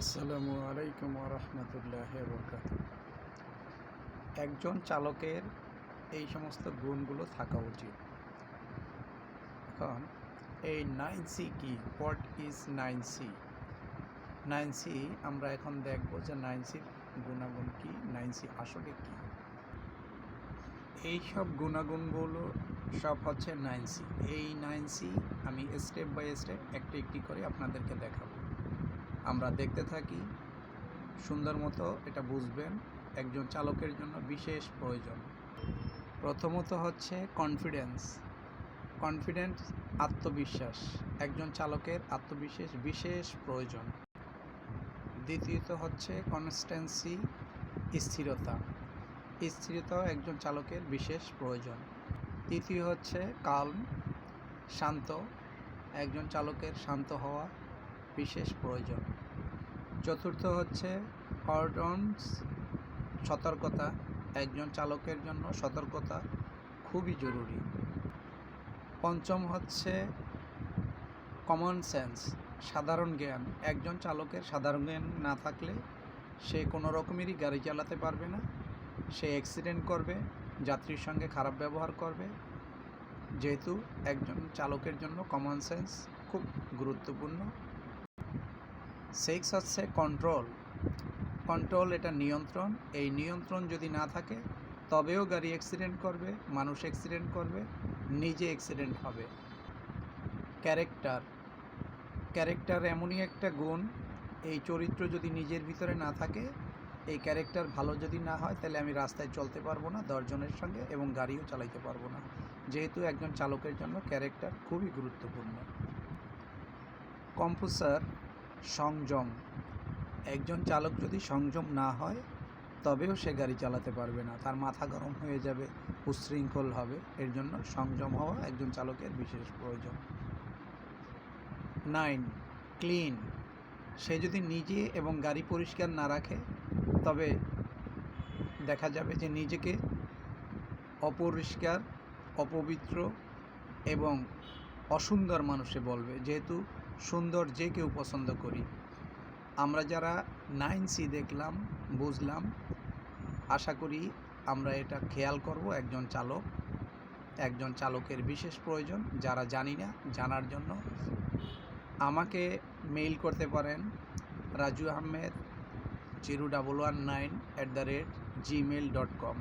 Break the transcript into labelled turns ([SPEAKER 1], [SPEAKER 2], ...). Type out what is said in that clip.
[SPEAKER 1] আসসালামু আলাইকুম রহমতুল্লাহ বরকাত। একজন চালকের এই সমস্ত গুণগুলো থাকা উচিত। এখন এই 9C কি? What is 9C? 9C আমরা এখন দেখব যে 9Cর গুণাগুণ কি, 9C আসলে কি। এই সব গুণাগুণগুলো সব হচ্ছে 9C। এই 9C আমি স্টেপ বাই স্টেপ একটি একটি করে আপনাদেরকে দেখাবো। আমরা দেখতে থাকি, সুন্দর মতো এটা বুঝবেন। একজন চালকের জন্য বিশেষ প্রয়োজন। প্রথমত হচ্ছে কনফিডেন্স, আত্মবিশ্বাস। একজন চালকের আত্মবিশ্বাস বিশেষ প্রয়োজন। দ্বিতীয়ত হচ্ছে কনস্ট্যান্সি, স্থিরতা একজন চালকের বিশেষ প্রয়োজন। তৃতীয় হচ্ছে কাল্ম, শান্ত। একজন চালকের শান্ত হওয়া বিশেষ প্রয়োজন। চতুর্থ হচ্ছে অর্ডন্স, সতর্কতা। একজন চালকের জন্য সতর্কতা খুবই জরুরি। পঞ্চম হচ্ছে কমন সেন্স, সাধারণ জ্ঞান। একজন চালকের সাধারণ জ্ঞান না থাকলে সে কোনো রকমেরই গাড়ি চালাতে পারবে না। সে অ্যাক্সিডেন্ট করবে, যাত্রীর সঙ্গে খারাপ ব্যবহার করবে। যেহেতু একজন চালকের জন্য কমন সেন্স খুব গুরুত্বপূর্ণ। 6 হচ্ছে কন্ট্রোল, এটা নিয়ন্ত্রণ। এই নিয়ন্ত্রণ যদি না থাকে তবেও গাড়ি অ্যাক্সিডেন্ট করবে, মানুষ অ্যাক্সিডেন্ট করবে, নিজে অ্যাক্সিডেন্ট হবে। ক্যারেক্টার এমনই একটা গুণ, এই চরিত্র যদি নিজের ভিতরে না থাকে, এই ক্যারেক্টার ভালো যদি না হয়, তাহলে আমি রাস্তায় চলতে পারবো না 10 জনের সঙ্গে, এবং গাড়িও চালাইতে পারবো না। যেহেতু একজন চালকের জন্য ক্যারেক্টার খুবই গুরুত্বপূর্ণ। কম্পোজার, সংযম। একজন চালক যদি সংযম না হয় তবেও সে গাড়ি চালাতে পারবে না, তার মাথা গরম হয়ে যাবে, উচ্ছৃঙ্খল হবে। এর জন্য সংযম হওয়া একজন চালকের বিশেষ প্রয়োজন। 9 ক্লিন, সে যদি নিজে এবং গাড়ি পরিষ্কার না রাখে তবে দেখা যাবে যে নিজেকে অপরিষ্কার, অপবিত্র এবং অসুন্দর মানুষে বলবে। যেহেতু সুন্দর যে কেউ পছন্দ করি। আমরা যারা 9C দেখলাম, বুঝলাম, আশা করি আমরা এটা খেয়াল করব। একজন চালকের বিশেষ প্রয়োজন। যারা জানি না, জানার জন্য আমাকে মেইল করতে পারেন raju ahmed 0119@gmail.com।